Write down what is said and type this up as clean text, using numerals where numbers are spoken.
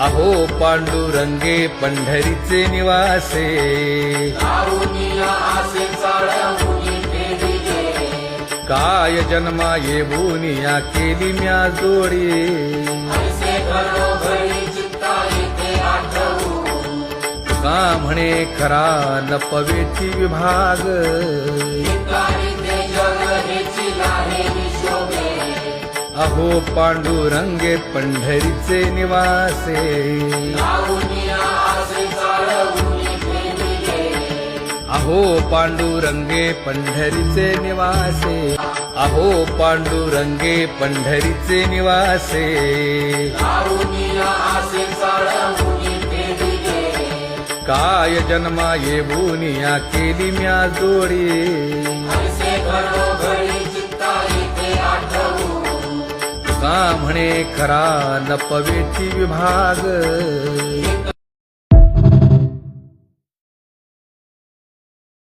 अहो पांडुरंगे पंढरीचे निवासे, काय जन्मा येऊन या केली म्या जोडी, का म्हणे खरा नपवेची विभाग, अहो पांडुरंगे पंढरीचे निवासे, अहो पांडुरंगे पंढरीचे निवासे, अहो पांडुरंगे पंढरीचे निवासे, काय जन्मा येऊन या केली म्या जोडी, का म्हणे खरा नपवेची विभाग.